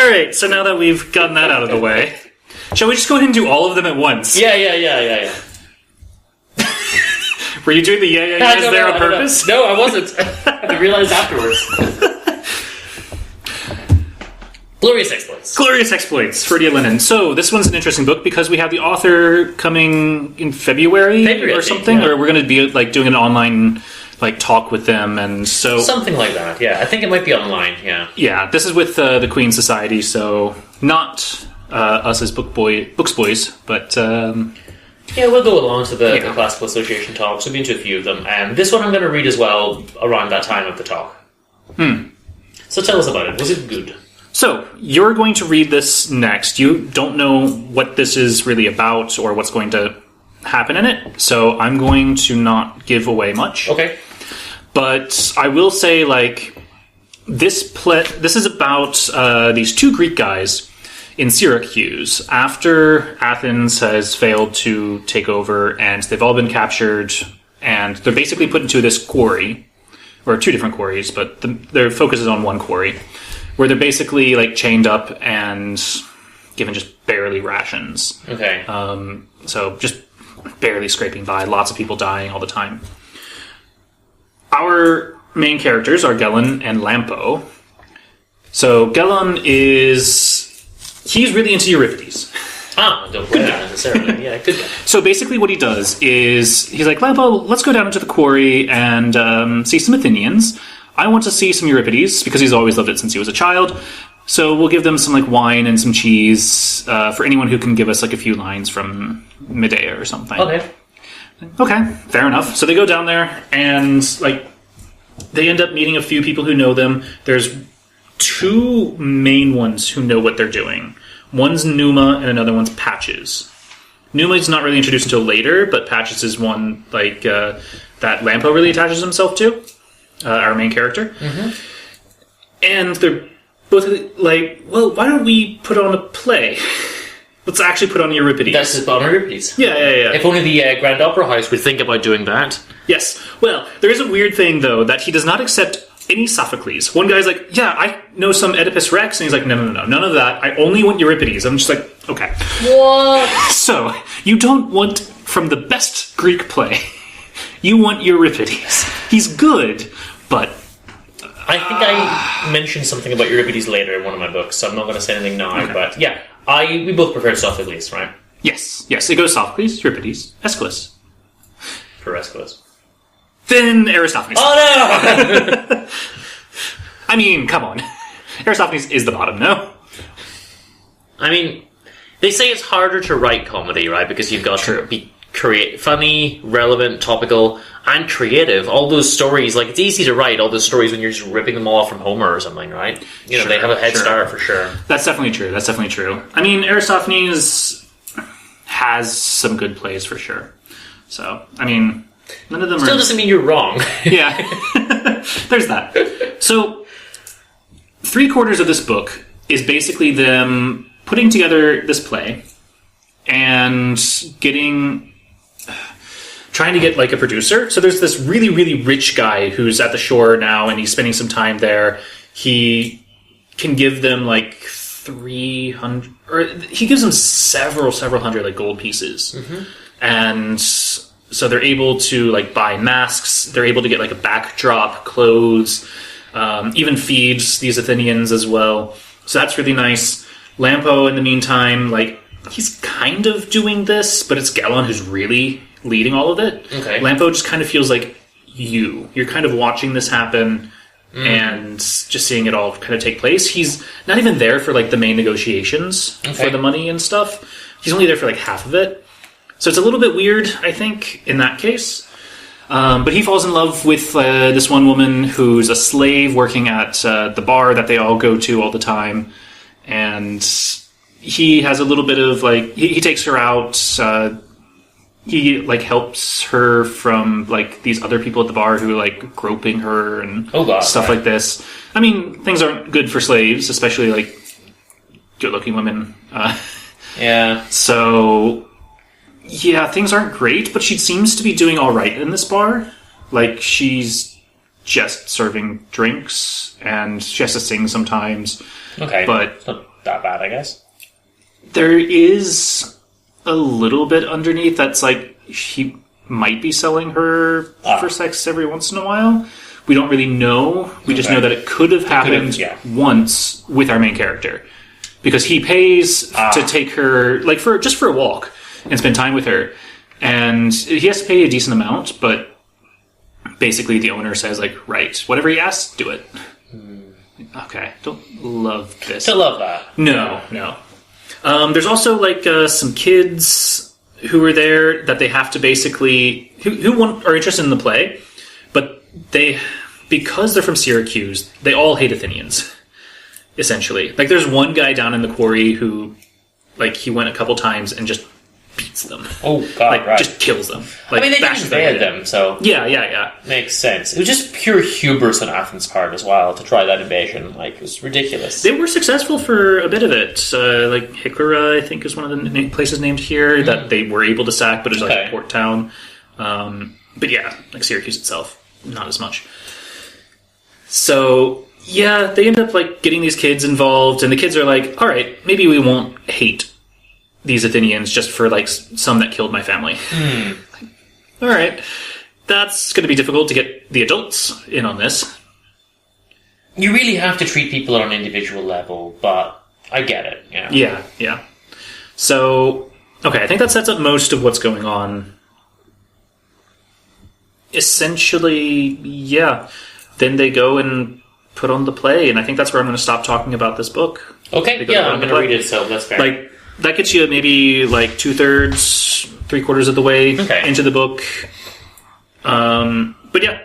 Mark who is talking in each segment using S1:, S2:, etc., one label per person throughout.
S1: Alright, so now that we've gotten that out of the way, shall we just go ahead and do all of them at once?
S2: Yeah.
S1: Were you doing the yes there on purpose?
S2: No, I wasn't. I realized afterwards. Glorious Exploits.
S1: Glorious Exploits, Ferdia Lennon. So, this one's an interesting book because we have the author coming in February or something, or we're going to be doing an online talk with them, and so...
S2: Something like that, yeah. I think it might be online, yeah.
S1: Yeah, this is with the Queen Society, so not us as books boys, but...
S2: Yeah, we'll go along to the Classical Association talks. We've been to a few of them, and this one I'm going to read as well around that time of the talk. So tell us about it. Was it good?
S1: So, you're going to read this next. You don't know what this is really about or what's going to happen in it, so I'm going to not give away much.
S2: Okay.
S1: But I will say, this is about these two Greek guys in Syracuse after Athens has failed to take over, and they've all been captured, and they're basically put into this quarry, or two different quarries, but their focus is on one quarry, where they're basically chained up and given just barely rations.
S2: Okay.
S1: So just barely scraping by, lots of people dying all the time. Our main characters are Gelon and Lampo. So Gelon he's really into Euripides.
S2: Don't know that necessarily. Yeah, good guy.
S1: So basically what he does is, he's like, Lampo, let's go down into the quarry and see some Athenians. I want to see some Euripides, because he's always loved it since he was a child. So we'll give them some wine and some cheese for anyone who can give us a few lines from Medea or something. Okay, fair enough. So they go down there, and they end up meeting a few people who know them. There's two main ones who know what they're doing. One's Numa, and another one's Patches. Numa's not really introduced until later, but Patches is one that Lampo really attaches himself to, our main character. Mm-hmm. And they're both well, why don't we put on a play? Let's actually put on Euripides.
S2: That's his on Euripides.
S1: Yeah.
S2: If only the Grand Opera House would think about doing that.
S1: Yes. Well, there is a weird thing, though, that he does not accept any Sophocles. One guy's yeah, I know some Oedipus Rex, and he's no, none of that. I only want Euripides. I'm just okay.
S2: What?
S1: So, you don't want from the best Greek play. You want Euripides. He's good, but...
S2: I think I mentioned something about Euripides later in one of my books, so I'm not going to say anything now, but yeah, we both prefer Sophocles, right?
S1: Yes, it goes Sophocles, Euripides, Aeschylus.
S2: For Aeschylus.
S1: Then Aristophanes.
S2: Oh no!
S1: I mean, come on. Aristophanes is the bottom, no?
S2: I mean, they say it's harder to write comedy, right? Because you've got to be funny, relevant, topical, and creative. All those stories, it's easy to write all those stories when you're just ripping them all off from Homer or something, right? They have a head start for sure.
S1: That's definitely true. I mean, Aristophanes has some good plays for sure. So, I mean, none of them
S2: Still doesn't mean you're wrong.
S1: Yeah. There's that. So, 3/4 of this book is basically them putting together this play and trying to get a producer. So there's this really, really rich guy who's at the shore now, and he's spending some time there. He can give them 300, or he gives them several hundred gold pieces. Mm-hmm. And so they're able to buy masks. They're able to get a backdrop, clothes, even feeds these Athenians as well. So that's really nice. Lampo, in the meantime, he's kind of doing this, but it's Gelon who's really leading all of it.
S2: Okay.
S1: Lampo just kind of feels like you're kind of watching this happen and just seeing it all kind of take place. He's not even there for the main negotiations for the money and stuff. He's only there for half of it. So it's a little bit weird, I think, in that case. But he falls in love with this one woman who's a slave working at the bar that they all go to all the time. And he has a little bit of he takes her out. He helps her from these other people at the bar who groping her and stuff like this. I mean, things aren't good for slaves, especially good-looking women.
S2: Yeah.
S1: So yeah, things aren't great, but she seems to be doing all right in this bar. She's just serving drinks, and she has to sing sometimes.
S2: Okay,
S1: but
S3: that bad, I guess.
S1: There is a little bit underneath that's like he might be selling her for sex every once in a while. We don't really know. We just know that it could have happened once with our main character. Because he pays to take her, like, for a walk and spend time with her. And he has to pay a decent amount, but basically the owner says, like, right, whatever he asks, do it. Okay, don't love this.
S3: Don't love that.
S1: No. There's also, like, some kids who are there that they have to basically... who are interested in the play, but because they're from Syracuse, they all hate Athenians, essentially. Like, there's one guy down in the quarry who, like, he went a couple times and just beats them.
S3: Oh, God,
S1: like,
S3: right.
S1: just kills them. Like,
S3: I mean, they didn't
S1: bashes their
S3: invade
S1: head in.
S3: them, so...
S1: Yeah.
S3: Makes sense. It was just pure hubris on Athens' part as well to try that invasion. Like, it was ridiculous.
S1: They were successful for a bit of it. Like, Hyclera, I think, is one of the places named here that they were able to sack, but it was like a port town. But yeah, like Syracuse itself, not as much. So, yeah, they end up, like, getting these kids involved, and the kids are like, all right, maybe we won't hate these Athenians just for, like, some that killed my family. All right. That's going to be difficult to get the adults in on this.
S3: You really have to treat people on an individual level, but I get it.
S1: Yeah. So, okay, I think that sets up most of what's going on. Essentially, yeah. Then they go and put on the play, and I think that's where I'm going to stop talking about this book.
S3: Okay, yeah, I'm going to read it, so that's fair.
S1: Like, that gets you maybe like 2/3, 3/4 of the way into the book. But yeah,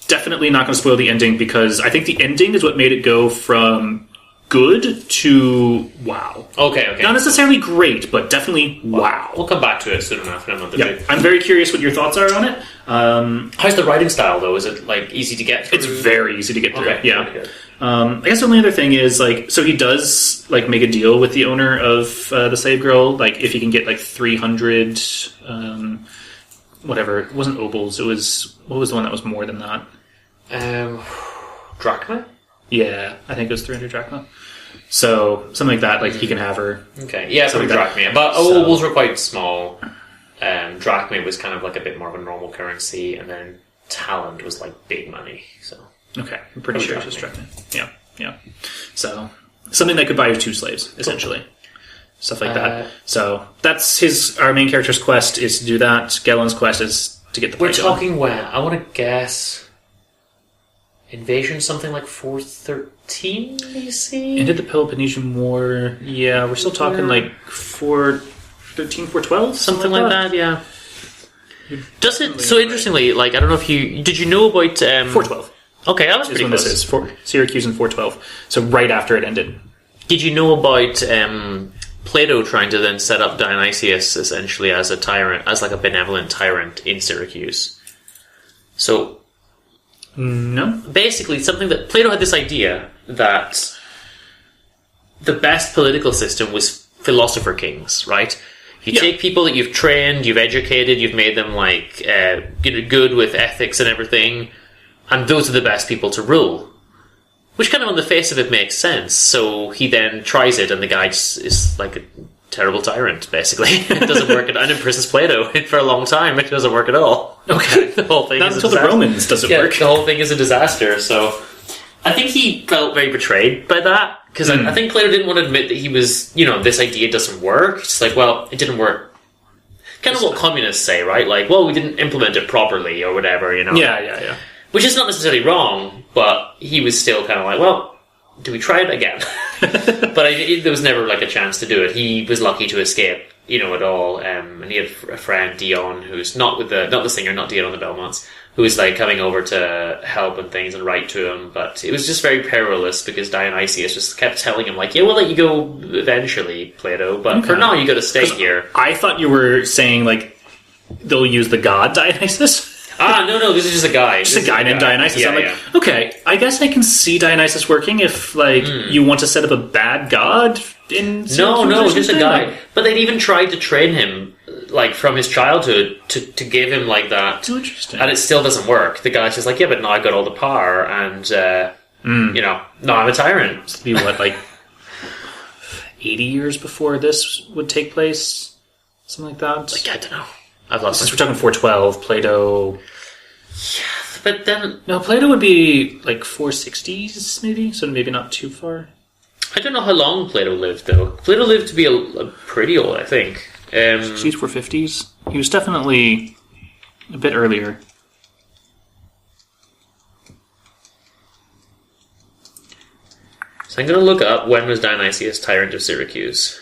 S1: definitely not going to spoil the ending, because I think the ending is what made it go from good to wow.
S3: Okay.
S1: Not necessarily great, but definitely wow.
S3: We'll come back to it soon enough in a month or two.
S1: I'm very curious what your thoughts are on it.
S3: How's the writing style, though? Is it, like, easy to get through?
S1: It's very easy to get through.
S3: Okay,
S1: Yeah. I guess the only other thing is, like, so he does, like, make a deal with the owner of the slave girl, like, if he can get, like, 300, whatever. It wasn't obols. It was, what was the one that was more than that?
S3: Drachma?
S1: Yeah, I think it was 300 drachma. So, something like that, like, he can have her.
S3: Okay, yeah,
S1: Something
S3: probably
S1: like that.
S3: drachma. But
S1: So-
S3: obols were quite small. Drachma was kind of like a bit more of a normal currency, and then talent was like big money. So
S1: Okay, I'm pretty
S3: Probably
S1: sure it's just
S3: drachma.
S1: drachma. Yeah. So, something that could buy you 2 slaves, essentially. Stuff like that. So, that's our main character's quest is to do that. Gelon's quest is to get the
S3: we're
S1: play going.
S3: talking when? I want to guess invasion something like 413 BC.
S1: Ended the Peloponnesian War. Yeah, we're still talking like 413, 412?
S3: Something like that, yeah. Does it? So interestingly, like, I don't know if did you know about
S1: 412
S3: Okay, that was
S1: is
S3: pretty
S1: when
S3: close.
S1: this is. Syracuse in 412. So right after it ended.
S3: Did you know about Plato trying to then set up Dionysius essentially as a tyrant, as like a benevolent tyrant in Syracuse? So
S1: No.
S3: basically, something that Plato had this idea that the best political system was philosopher kings, right? You take people that you've trained, you've educated, you've made them like good with ethics and everything, and those are the best people to rule. Which kind of on the face of it makes sense. So he then tries it, and the guy just is like a terrible tyrant, basically. It doesn't work, and imprisons Plato for a long time. It doesn't work at all.
S1: Okay.
S3: The whole thing
S1: Not
S3: is a
S1: until the
S3: disaster.
S1: Romans does it
S3: Yeah,
S1: work.
S3: the whole thing is a disaster. So I think he felt very betrayed by that, because I think Plato didn't want to admit that he was, this idea doesn't work. It's like, well, it didn't work. Kind of what communists say, right? Like, well, we didn't implement it properly or whatever,
S1: Yeah.
S3: Which is not necessarily wrong, but he was still kind of like, well, do we try it again? But there was never like a chance to do it. He was lucky to escape, at all. And he had a friend, Dion, who's not the singer, not Dion on the Belmonts, who was like coming over to help and things and write to him. But it was just very perilous because Dionysius just kept telling him like, yeah, we'll let you go eventually, Plato, but for now you got to stay here.
S1: I thought you were saying, like, they'll use the god Dionysus.
S3: No, this is just a guy.
S1: Just a guy named Dionysus.
S3: Yeah,
S1: I'm like, okay, I guess I can see Dionysus working if, like, you want to set up a bad god in Syracuse
S3: No,
S1: or
S3: just a
S1: something.
S3: guy.
S1: Like,
S3: But they'd even tried to train him, like, from his childhood to give him, like, that.
S1: oh, interesting.
S3: And it still doesn't work. The guy's just like, yeah, but now I've got all the power, and, now I'm a tyrant.
S1: Be what, like 80 years before this would take place, something like that.
S3: Like, I don't know. I've lost.
S1: Since we're talking 412, Plato.
S3: But then
S1: No, Plato would be like 460s, maybe, so maybe not too far.
S3: I don't know how long Plato lived, though. Plato lived to be a pretty old, I think.
S1: 60s, 450s. He was definitely a bit earlier.
S3: So I'm going to look up when was Dionysius tyrant of Syracuse.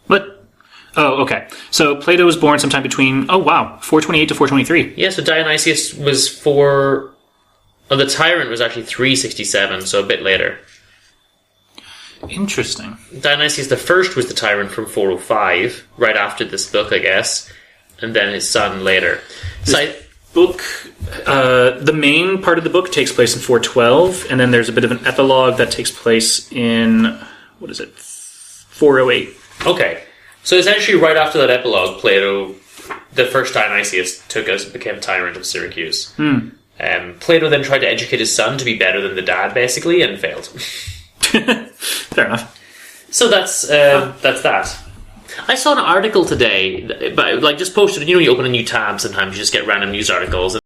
S1: But, oh, okay. So Plato was born sometime between, 428 to 423.
S3: Yeah, so Dionysius was the tyrant was actually 367, so a bit later.
S1: Interesting.
S3: Dionysius the First was the tyrant from 405, right after this book, I guess, and then his son later.
S1: Book, the main part of the book takes place in 412, and then there's a bit of an epilogue that takes place in, 408.
S3: Okay, so essentially right after that epilogue, Plato, the first Dionysius, became tyrant of Syracuse. Plato then tried to educate his son to be better than the dad, basically, and failed.
S1: Fair enough.
S3: So that's that. I saw an article today, but just posted. You open a new tab sometimes, you just get random news articles.